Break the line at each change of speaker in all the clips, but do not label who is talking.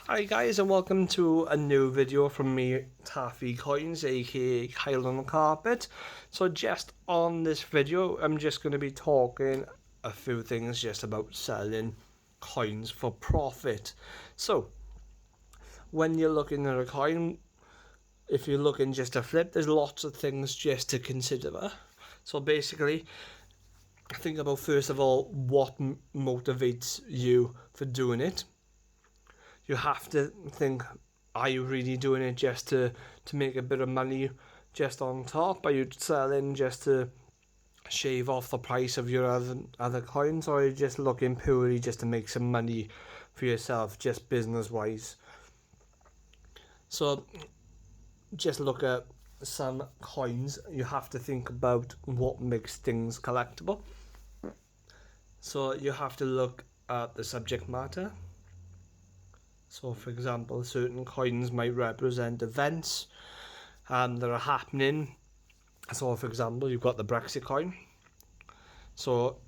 Hi guys, and welcome to a new video from me, Taffy Coins, aka Kyle on the Carpet. So just on this video, I'm just going to be talking a few things just about selling coins for profit. So when you're looking at a coin, if you're looking just to flip, there's lots of things just to consider. So basically, think about first of all what motivates you for doing it. You have to think, are you really doing it just to make a bit of money just on top? Are you selling just to shave off the price of your other coins, or are you just looking purely just to make some money for yourself, just business wise? So just look at some coins. You have to think about what makes things collectible. So you have to look at the subject matter. So for example, certain coins might represent events that are happening. So for example, you've got the Brexit coin. So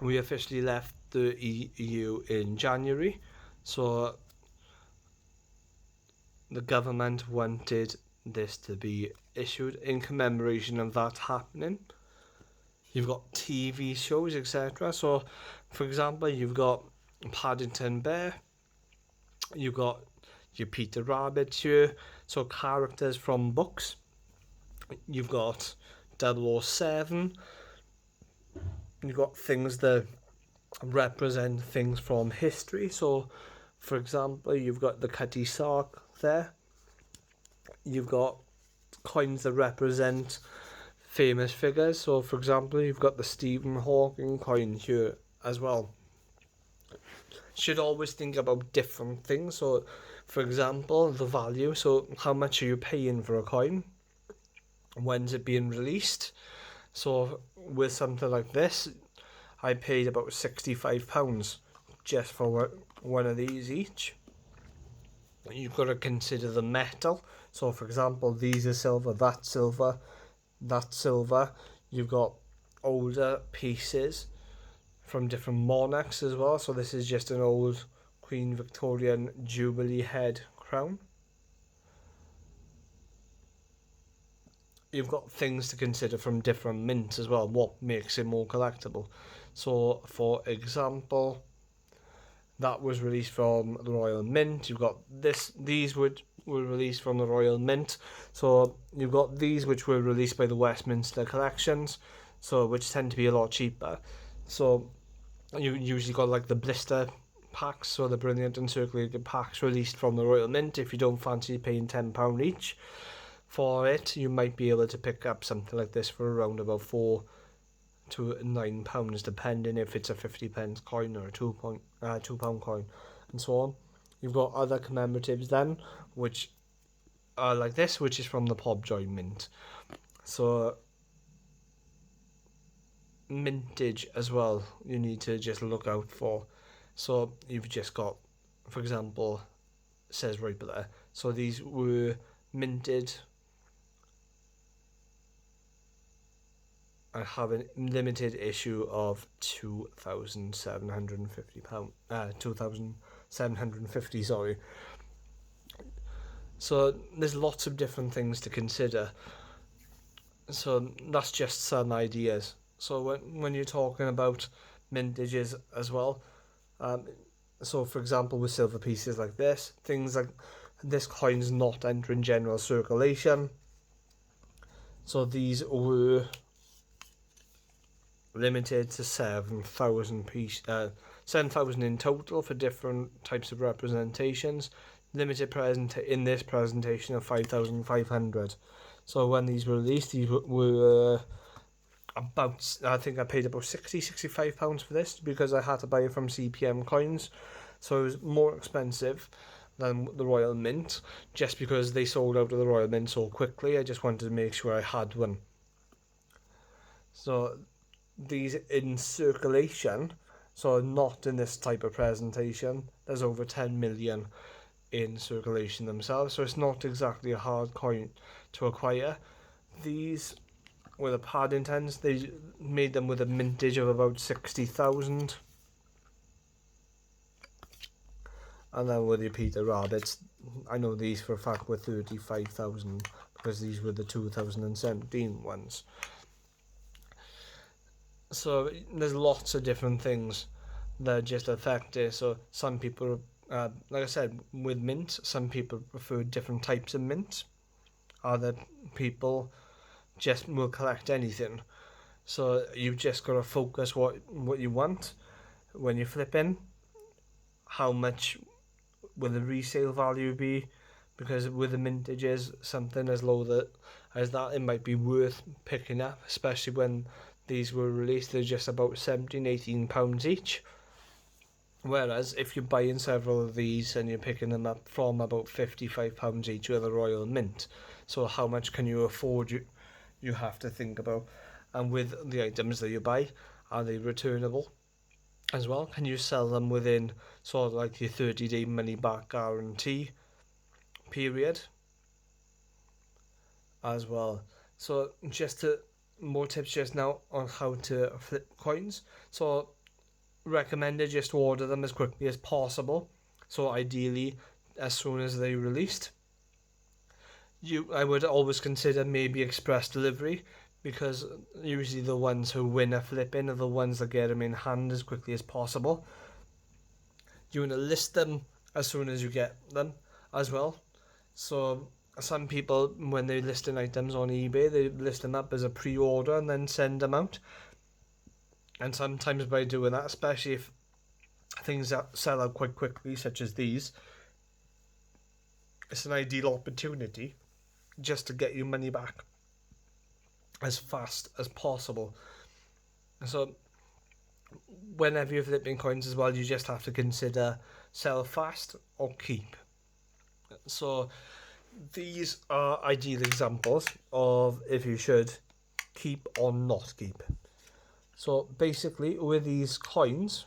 we officially left the EU in January. So the government wanted this to be issued in commemoration of that happening. You've got TV shows, etc. So for example, you've got Paddington Bear, you've got your Peter Rabbit here, so characters from books. You've got 007, you've got things that represent things from history. So for example, you've got the Cutty Sark there. You've got coins that represent famous figures. So for example, you've got the Stephen Hawking coin here as well. Should always think about different things. So for example, the value. So how much are you paying for a coin? When's it being released? So with something like this, I paid about £65 just for one of these each. You've got to consider the metal. So for example, these are silver, that's silver, that's silver. You've got older pieces from different monarchs as well. So this is just an old Queen Victorian Jubilee head crown. You've got things to consider from different mints as well, what makes it more collectible. So for example, that was released from the Royal Mint. You've got these were released from the Royal Mint. So you've got these which were released by the Westminster collections, so which tend to be a lot cheaper. So you usually got like the blister packs, so the brilliant and circulated packs released from the Royal Mint. If you don't fancy paying £10 each for it, you might be able to pick up something like this for around about £4 to £9, depending if it's a 50p coin or a £2 coin, and so on. You've got other commemoratives then, which are like this, which is from the Pobjoy Mint. So mintage as well, you need to just look out for. So you've just got, for example, it says right there. So these were minted and have a limited issue of £2,750. 2,750, sorry. So there's lots of different things to consider. So that's just some ideas. So when you're talking about mintages as well, so for example with silver pieces like this, things like this coin's not entering general circulation. So these were limited to 7,000 7,000 in total for different types of representations. Limited in this presentation of 5,500. So when these were released, these were about, I think I paid about £65 for this because I had to buy it from CPM Coins, so it was more expensive than the Royal Mint, just because they sold out of the Royal Mint so quickly. I just wanted to make sure I had one. So these in circulation, so not in this type of presentation, there's over 10 million in circulation themselves, so it's not exactly a hard coin to acquire. These were the Paddingtons. They made them with a mintage of about 60,000. And then with your Peter Rabbits, I know these for a fact were 35,000 because these were the 2017 ones. So there's lots of different things that just affect it. So some people, like I said, with mint, some people prefer different types of mint. Other people just will collect anything. So you've just got to focus what you want when you're flipping. How much will the resale value be? Because with the mintages, something as low as that, it might be worth picking up, especially when these were released. They're just about £17-18 each. Whereas if you're buying several of these and you're picking them up from about £55 each with a Royal Mint, so how much can you afford? You have to think about. And with the items that you buy, are they returnable as well? Can you sell them within sort of like your 30-day money back guarantee period as well? So more tips just now on how to flip coins. So recommended just to order them as quickly as possible. So ideally as soon as they released. I would always consider maybe express delivery, because usually the ones who win a flip-in are the ones that get them in hand as quickly as possible. You want to list them as soon as you get them as well. So some people, when they're listing items on eBay, they list them up as a pre-order and then send them out. And sometimes by doing that, especially if things that sell out quite quickly, such as these, it's an ideal opportunity just to get your money back as fast as possible. So whenever you're flipping coins as well, you just have to consider sell fast or keep. So these are ideal examples of if you should keep or not keep. So basically with these coins,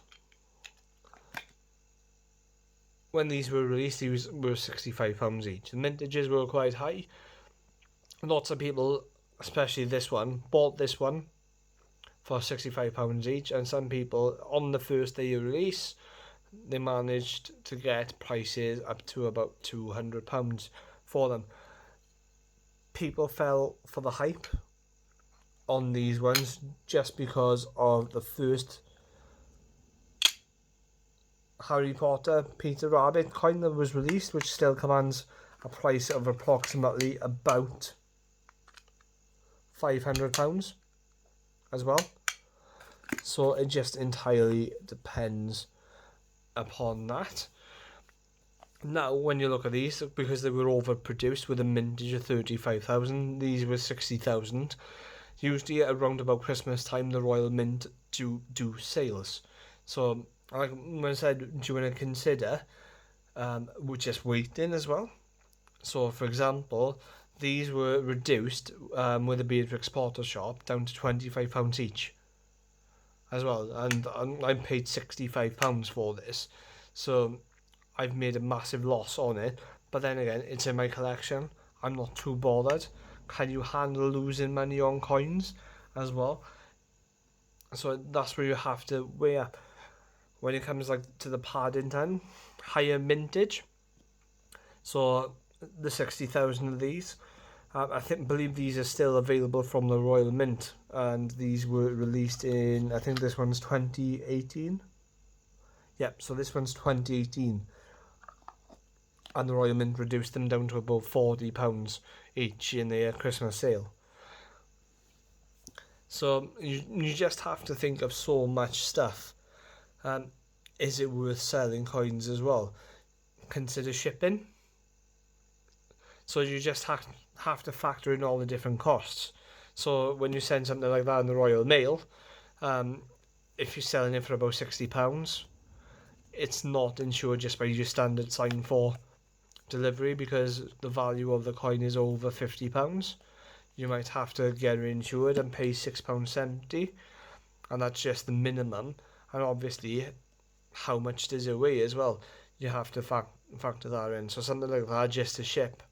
when these were released, these were £65 each. The mintages were quite high. Lots of people, especially this one, bought this one for £65 each, and some people on the first day of release, they managed to get prices up to about £200 for them. People fell for the hype on these ones just because of the first Harry Potter Peter Rabbit coin that was released, which still commands a price of approximately about £500 as well. So it just entirely depends upon that. Now, when you look at these, because they were overproduced with a mintage of 35,000, these were 60,000. Usually around about Christmas time, the Royal Mint do sales. So, like I said, do you want to consider we're just waiting as well? So, for example, these were reduced with the Beatrix Potter shop down to £25 each as well, and I paid £65 for this, so I've made a massive loss on it. But then again, it's in my collection. I'm not too bothered. Can you handle losing money on coins as well? So that's where you have to weigh up when it comes like to the Paddington higher mintage. So the 60,000 of these, I believe these are still available from the Royal Mint, and these were released in, I think this one's 2018. Yep, so this one's 2018, and the Royal Mint reduced them down to about £40 each in their Christmas sale. So you just have to think of so much stuff. Is it worth selling coins as well? Consider shipping. So you just have to factor in all the different costs. So when you send something like that in the Royal Mail, if you're selling it for about £60, it's not insured just by your standard sign for delivery, because the value of the coin is over £50. You might have to get it insured and pay £6.70, and that's just the minimum. And obviously, how much does it weigh as well? You have to factor that in. So something like that, just to ship,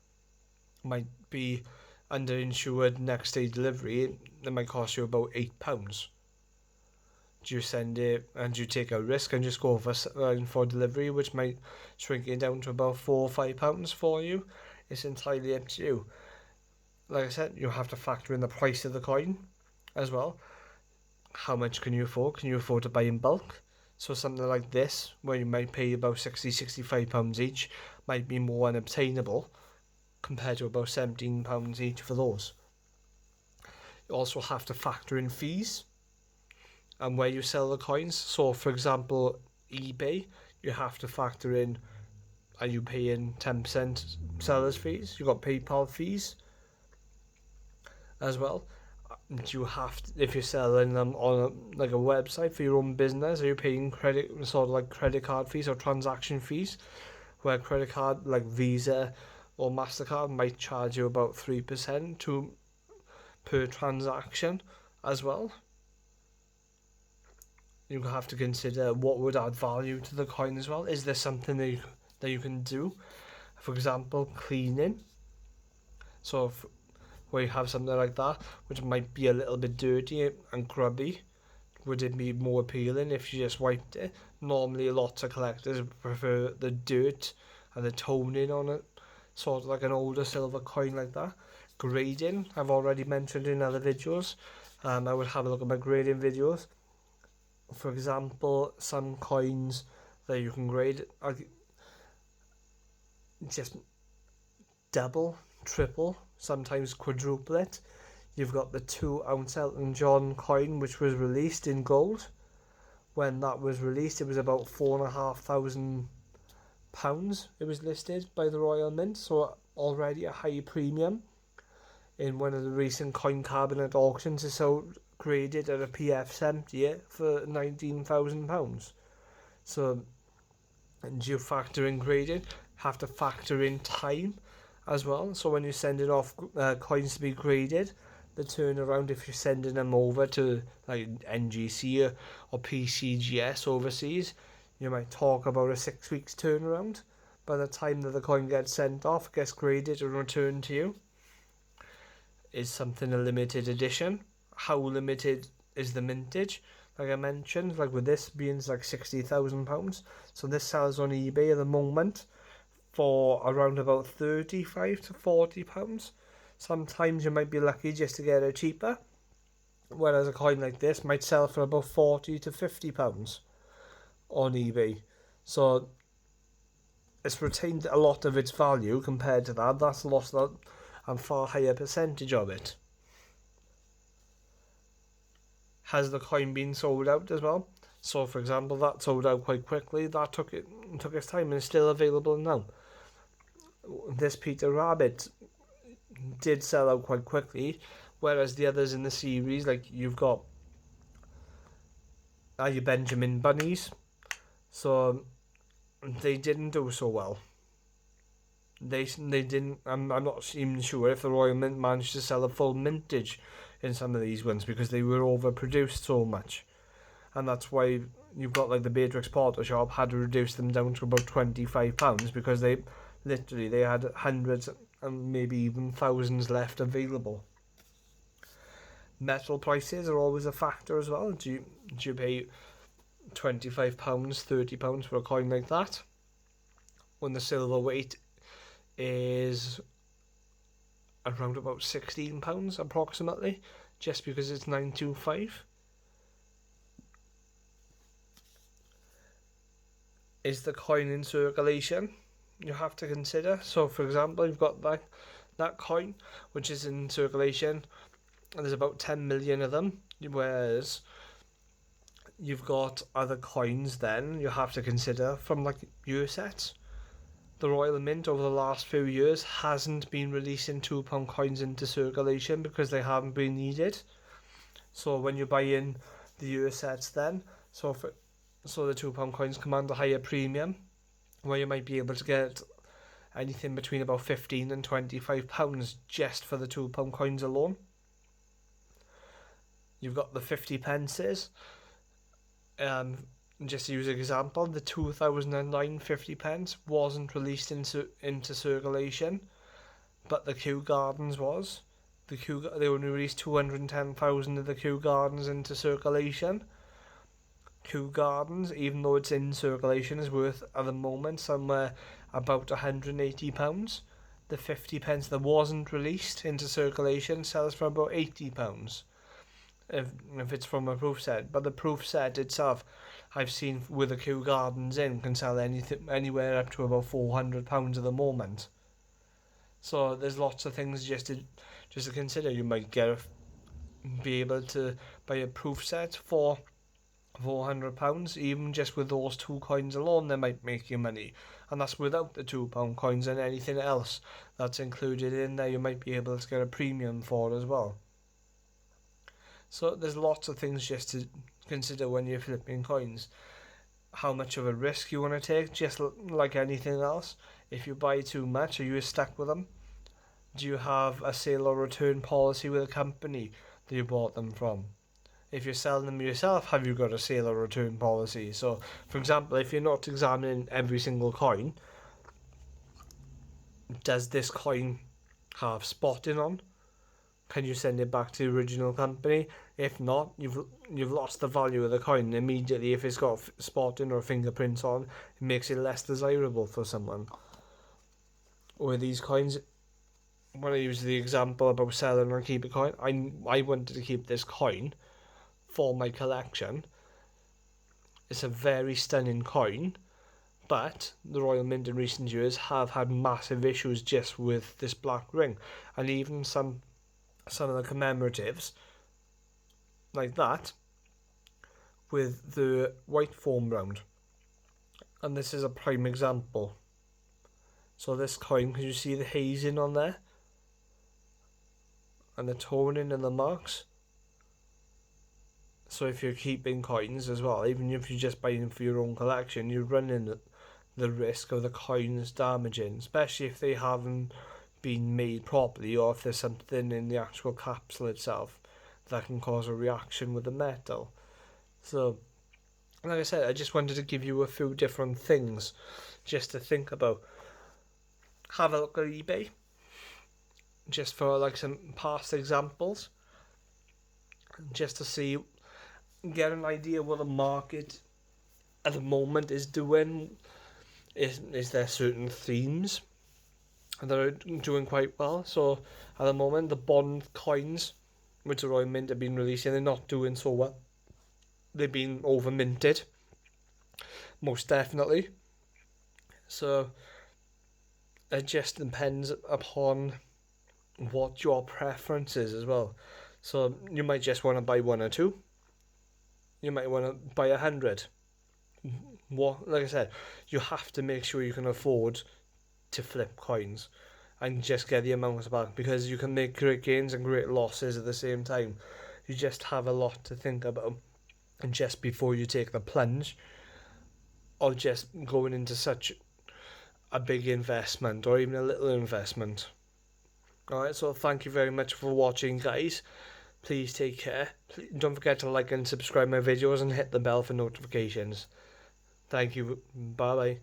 might be under insured next day delivery. It might cost you about £8 Do you send it and you take a risk and just go for delivery, which might shrink it down to about £4 or £5 for you? It's entirely up to you. Like I said, you have to factor in the price of the coin as well. How much can you afford? Can you afford to buy in bulk? So something like this, where you might pay about £60-65 each, might be more unobtainable compared to about £17 each for those. You also have to factor in fees and where you sell the coins. So for example, eBay, you have to factor in, are you paying 10% seller's fees? You've got PayPal fees as well. Do you have to, if you're selling them on like a website for your own business, are you paying credit card fees or transaction fees, where credit card like Visa or MasterCard might charge you about 3% per transaction as well. You have to consider what would add value to the coin as well. Is there something that you can do? For example, cleaning. So where you have something like that, which might be a little bit dirty and grubby, would it be more appealing if you just wiped it? Normally, lots of collectors prefer the dirt and the toning on it, sort of like an older silver coin like that. Grading, I've already mentioned in other videos. I would have a look at my grading videos. For example, some coins that you can grade are just double, triple, sometimes quadruple it. You've got the 2-ounce Elton John coin, which was released in gold. When that was released, it was about £4,500. It was listed by the Royal Mint, so already a high premium. In one of the recent coin cabinet auctions, it's sold graded at a PF70 for £19,000. So, and you factor in grading, have to factor in time as well. So when you're sending off coins to be graded, the turnaround, if you're sending them over to like NGC or PCGS overseas, you might talk about a 6 weeks turnaround. By the time that the coin gets sent off, gets graded and returned to you. Is something a limited edition? How limited is the mintage? Like I mentioned, like with this being like £60,000, so this sells on eBay at the moment for around about £35 to £40. Sometimes you might be lucky just to get it cheaper, whereas a coin like this might sell for about £40 to £50 on eBay. So it's retained a lot of its value compared to that. That's lost a far higher percentage of it. Has the coin been sold out as well? So for example, that sold out quite quickly. That took its time and is still available now. This Peter Rabbit did sell out quite quickly, whereas the others in the series, like you've got your Benjamin Bunnies, so they didn't do so well. They didn't. I'm not even sure if the Royal Mint managed to sell a full mintage in some of these ones because they were overproduced so much, and that's why you've got like the Beatrix Potter shop had to reduce them down to about £25 because they had hundreds and maybe even thousands left available. Metal prices are always a factor as well. Do you pay £25, £30 for a coin like that when the silver weight is around about £16 approximately, just because it's 925? Is the coin in circulation? You have to consider. So for example, you've got that coin which is in circulation, and there's about 10 million of them, whereas you've got other coins then you have to consider from like USETs. The Royal Mint over the last few years hasn't been releasing £2 coins into circulation because they haven't been needed. So when you buy in the USETs then, so the £2 coins command a higher premium, where you might be able to get anything between about £15 and £25 just for the £2 coins alone. You've got the 50 pences. Just to use an example, the 2009 50 pence wasn't released into circulation, but the Kew Gardens was. They only released 210,000 of the Kew Gardens into circulation. Kew Gardens, even though it's in circulation, is worth at the moment somewhere about £180. The 50p that wasn't released into circulation sells for about £80 if it's from a proof set. But the proof set itself, I've seen with the Kew Gardens in, can sell anywhere up to about £400 at the moment. So there's lots of things just to consider. You might be able to buy a proof set for £400, even just with those two coins alone. They might make you money, and that's without the £2 coins and anything else that's included in there. You might be able to get a premium for as well. So there's lots of things just to consider when you're flipping coins. How much of a risk you want to take, just like anything else. If you buy too much, are you stuck with them? Do you have a sale or return policy with a company that you bought them from? If you're selling them yourself, have you got a sale or return policy? So, for example, if you're not examining every single coin, does this coin have spotting on? Can you send it back to the original company? If not, you've lost the value of the coin immediately. If it's got spotting or fingerprints on, it makes it less desirable for someone. Or these coins, when I use the example about selling or keep a coin, I wanted to keep this coin for my collection. It's a very stunning coin, but the Royal Mint in recent years have had massive issues just with this black ring, and even some of the commemoratives like that with the white foam round, and this is a prime example. So this coin, can you see the hazing on there and the toning and the marks? So if you're keeping coins as well, even if you're just buying them for your own collection, you're running the risk of the coins damaging, especially if they haven't been made properly, or if there's something in the actual capsule itself that can cause a reaction with the metal. So, like I said, I just wanted to give you a few different things just to think about. Have a look at eBay, just for like some past examples, just to see, get an idea what the market at the moment is doing. Is there certain themes that are doing quite well? So at the moment, the Bond coins, which the Royal Mint have been releasing, they're not doing so well. They've been over minted, most definitely. So it just depends upon what your preference is as well. So you might just want to buy one or two. You might want to buy 100. Like I said, you have to make sure you can afford to flip coins and just get the amounts back, because you can make great gains and great losses at the same time. You just have a lot to think about, and just before you take the plunge of just going into such a big investment or even a little investment. Alright, so thank you very much for watching, guys. Please take care. Don't forget to like and subscribe my videos and hit the bell for notifications. Thank you. Bye bye.